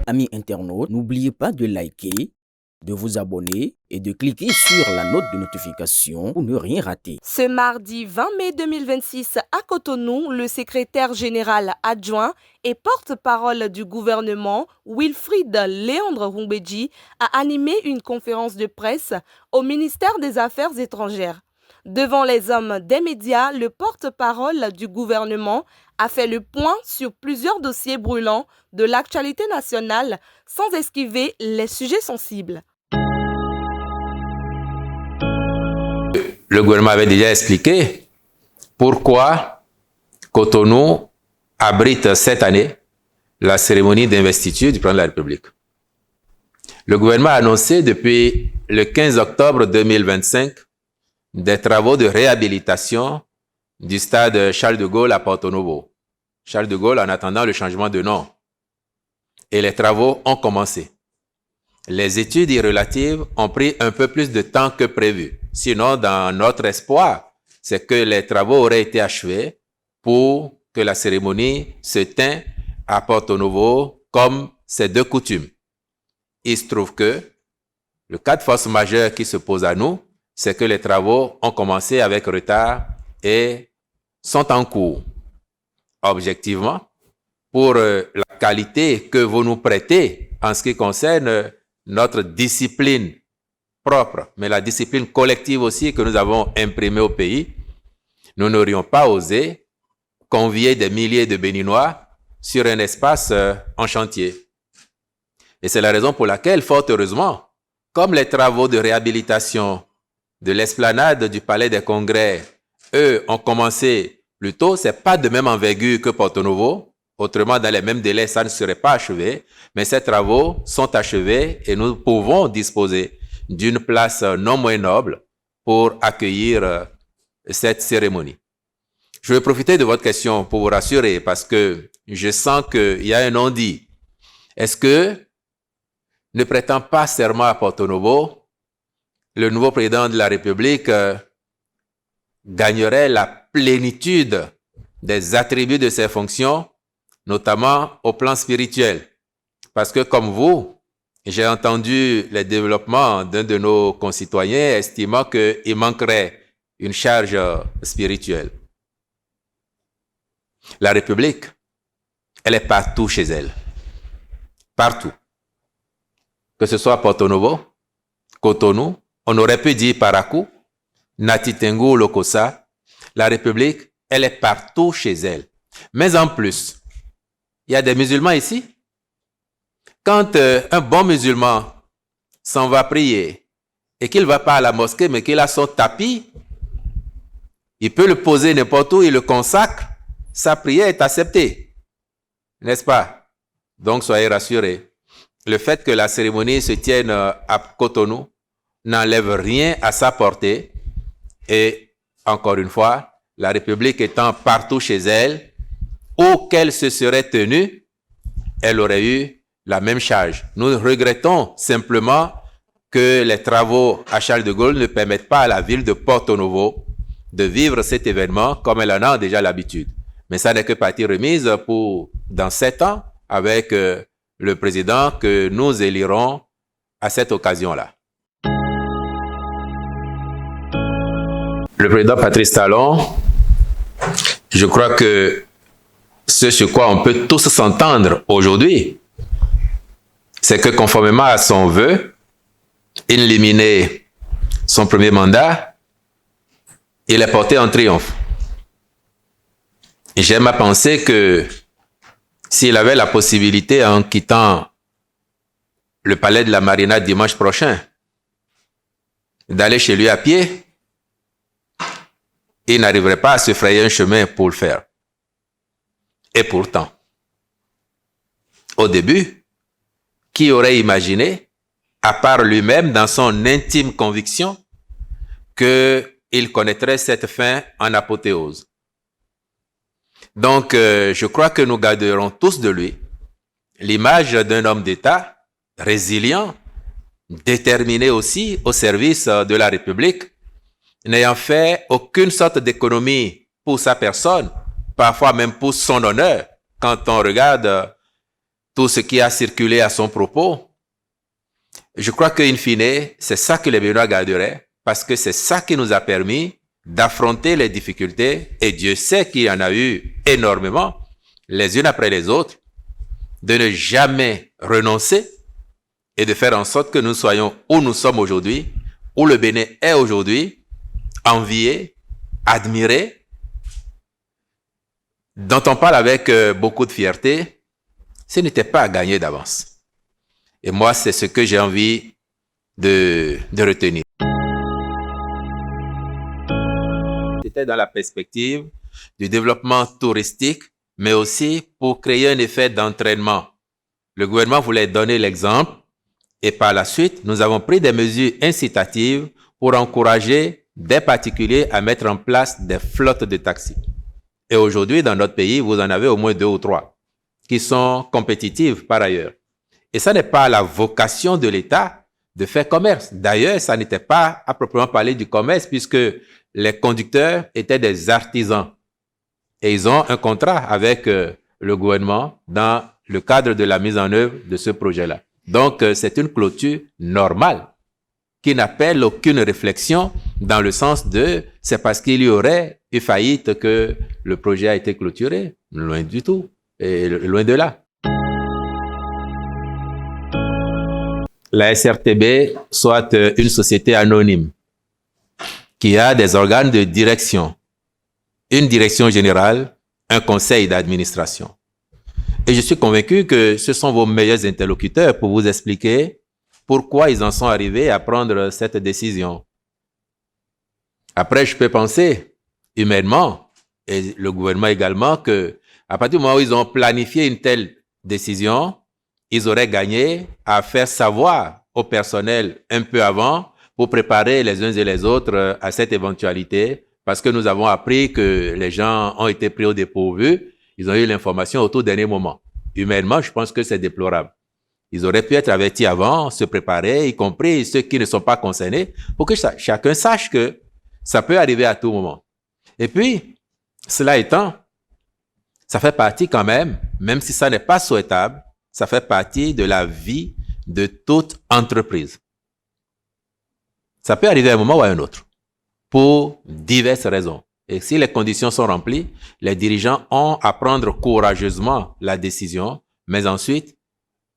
Amis internautes, n'oubliez pas de liker, de vous abonner et de cliquer sur la note de notification pour ne rien rater. Ce mardi 20 mai 2026 à Cotonou, le secrétaire général adjoint et porte-parole du gouvernement, Wilfried Léandre Rumbedji, a animé une conférence de presse au ministère des Affaires étrangères. Devant les hommes des médias, le porte-parole du gouvernement a fait le point sur plusieurs dossiers brûlants de l'actualité nationale sans esquiver les sujets sensibles. Le gouvernement avait déjà expliqué pourquoi Cotonou abrite cette année la cérémonie d'investiture du président de la République. Le gouvernement a annoncé depuis le 15 octobre 2025 des travaux de réhabilitation du stade Charles de Gaulle à Porto Novo. Charles de Gaulle en attendant le changement de nom. Et les travaux ont commencé. Les études y relatives ont pris un peu plus de temps que prévu. Sinon, dans notre espoir, c'est que les travaux auraient été achevés pour que la cérémonie se tint à Porto Novo comme c'est de coutume. Il se trouve que le cas de force majeure qui se pose à nous, c'est que les travaux ont commencé avec retard et sont en cours. Objectivement, pour la qualité que vous nous prêtez en ce qui concerne notre discipline propre, mais la discipline collective aussi que nous avons imprimée au pays, nous n'aurions pas osé convier des milliers de Béninois sur un espace en chantier. Et c'est la raison pour laquelle, fort heureusement, comme les travaux de réhabilitation de l'esplanade du Palais des Congrès, eux, ont commencé plus tôt, c'est pas de même envergure que Porto Novo. Autrement, dans les mêmes délais, ça ne serait pas achevé. Mais ces travaux sont achevés et nous pouvons disposer d'une place non moins noble pour accueillir cette cérémonie. Je vais profiter de votre question pour vous rassurer parce que je sens qu'il y a un non-dit. Est-ce que, ne prétend pas serment à Porto Novo, le nouveau président de la République gagnerait la plénitude des attributs de ses fonctions, notamment au plan spirituel? Parce que comme vous, j'ai entendu les développements d'un de nos concitoyens estimant qu'il manquerait une charge spirituelle. La République, elle est partout chez elle. Partout. Que ce soit Porto Novo, Cotonou, on aurait pu dire Parakou, Natitengu, Lokossa. La République, elle est partout chez elle. Mais en plus, il y a des musulmans ici. Quand un bon musulman s'en va prier et qu'il ne va pas à la mosquée, mais qu'il a son tapis, il peut le poser n'importe où, il le consacre, sa prière est acceptée. N'est-ce pas? Donc, soyez rassurés. Le fait que la cérémonie se tienne à Cotonou n'enlève rien à sa portée. Et, encore une fois, la République étant partout chez elle, où qu'elle se serait tenue, elle aurait eu la même charge. Nous regrettons simplement que les travaux à Charles de Gaulle ne permettent pas à la ville de Porto Novo de vivre cet événement comme elle en a déjà l'habitude. Mais ça n'est que partie remise pour dans 7 ans avec le président que nous élirons à cette occasion-là. Le président Patrice Talon, je crois que ce sur quoi on peut tous s'entendre aujourd'hui, c'est que conformément à son vœu, éliminer son premier mandat, il est porté en triomphe. Et j'aime à penser que s'il avait la possibilité, en quittant le palais de la Marina dimanche prochain, d'aller chez lui à pied, il n'arriverait pas à se frayer un chemin pour le faire. Et pourtant, au début, qui aurait imaginé, à part lui-même, dans son intime conviction, qu'il connaîtrait cette fin en apothéose? Donc, je crois que nous garderons tous de lui l'image d'un homme d'État résilient, déterminé aussi au service de la République, n'ayant fait aucune sorte d'économie pour sa personne, parfois même pour son honneur, quand on regarde tout ce qui a circulé à son propos, je crois qu'in fine, c'est ça que les Béninois garderaient, parce que c'est ça qui nous a permis d'affronter les difficultés, et Dieu sait qu'il y en a eu énormément, les unes après les autres, de ne jamais renoncer et de faire en sorte que nous soyons où nous sommes aujourd'hui, où le Bénin est aujourd'hui, envié, admiré, dont on parle avec beaucoup de fierté. Ce n'était pas à gagner d'avance. Et moi, c'est ce que j'ai envie de retenir. C'était dans la perspective du développement touristique, mais aussi pour créer un effet d'entraînement. Le gouvernement voulait donner l'exemple et par la suite, nous avons pris des mesures incitatives pour encourager des particuliers à mettre en place des flottes de taxis. Et aujourd'hui, dans notre pays, vous en avez au moins 2 ou 3 qui sont compétitives par ailleurs. Et ça n'est pas la vocation de l'État de faire commerce. D'ailleurs, ça n'était pas à proprement parler du commerce puisque les conducteurs étaient des artisans. Et ils ont un contrat avec le gouvernement dans le cadre de la mise en œuvre de ce projet-là. Donc, c'est une clôture normale qui n'appelle aucune réflexion dans le sens de c'est parce qu'il y aurait eu faillite que le projet a été clôturé. Loin du tout. Et loin de là. La SRTB, soit une société anonyme qui a des organes de direction, une direction générale, un conseil d'administration. Et je suis convaincu que ce sont vos meilleurs interlocuteurs pour vous expliquer pourquoi ils en sont arrivés à prendre cette décision. Après, je peux penser humainement, et le gouvernement également, que à partir du moment où ils ont planifié une telle décision, ils auraient gagné à faire savoir au personnel un peu avant pour préparer les uns et les autres à cette éventualité, parce que nous avons appris que les gens ont été pris au dépourvu, ils ont eu l'information au tout dernier moment. Humainement, je pense que c'est déplorable. Ils auraient pu être avertis avant, se préparer, y compris ceux qui ne sont pas concernés, pour que chacun sache que ça peut arriver à tout moment. Et puis, cela étant, ça fait partie quand même si ça n'est pas souhaitable, ça fait partie de la vie de toute entreprise. Ça peut arriver à un moment ou à un autre, pour diverses raisons. Et si les conditions sont remplies, les dirigeants ont à prendre courageusement la décision, mais ensuite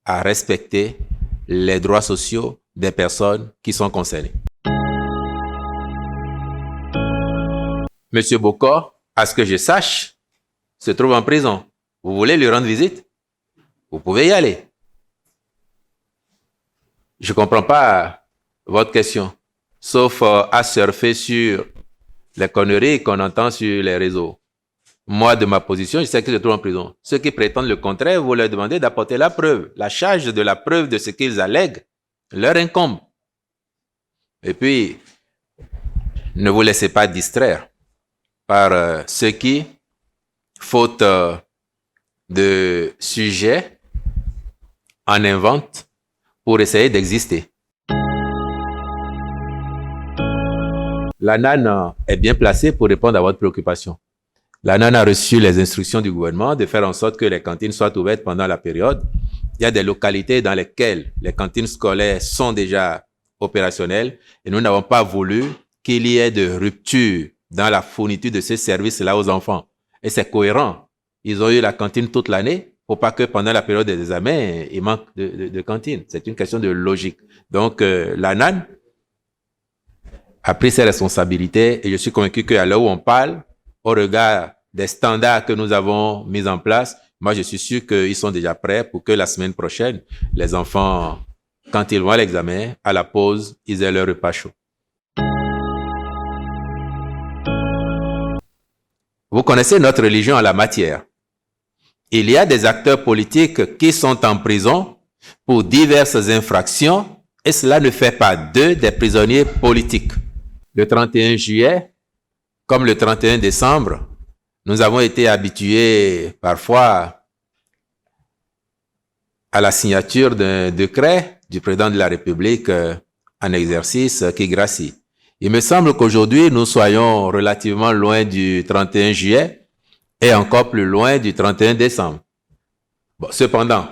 à respecter les droits sociaux des personnes qui sont concernées. Monsieur Bokor, à ce que je sache, se trouve en prison. Vous voulez lui rendre visite? Vous pouvez y aller. Je ne comprends pas votre question, sauf à surfer sur les conneries qu'on entend sur les réseaux. Moi, de ma position, je sais que je trouve en prison. Ceux qui prétendent le contraire, vous leur demandez d'apporter la preuve. La charge de la preuve de ce qu'ils allèguent leur incombe. Et puis, ne vous laissez pas distraire par ceux qui, faute de sujets, en inventent pour essayer d'exister. L'ANAN est bien placée pour répondre à votre préoccupation. L'ANAN a reçu les instructions du gouvernement de faire en sorte que les cantines soient ouvertes pendant la période. Il y a des localités dans lesquelles les cantines scolaires sont déjà opérationnelles et nous n'avons pas voulu qu'il y ait de rupture dans la fourniture de ces services-là aux enfants. Et c'est cohérent. Ils ont eu la cantine toute l'année pour pas que pendant la période des examens, il manque de cantine. C'est une question de logique. Donc, l'ANAN a pris ses responsabilités et je suis convaincu qu'à l'heure où on parle, au regard des standards que nous avons mis en place, moi je suis sûr qu'ils sont déjà prêts pour que la semaine prochaine, les enfants, quand ils vont à l'examen, à la pause, ils aient leur repas chaud. Vous connaissez notre religion en la matière. Il y a des acteurs politiques qui sont en prison pour diverses infractions et cela ne fait pas d'eux des prisonniers politiques. Le 31 juillet, comme le 31 décembre, nous avons été habitués parfois à la signature d'un décret du président de la République en exercice qui gracie. Il me semble qu'aujourd'hui, nous soyons relativement loin du 31 juillet et encore plus loin du 31 décembre. Bon, cependant,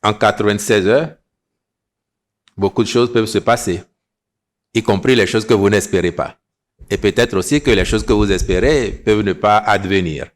en 96 heures, beaucoup de choses peuvent se passer, y compris les choses que vous n'espérez pas. Et peut-être aussi que les choses que vous espérez peuvent ne pas advenir.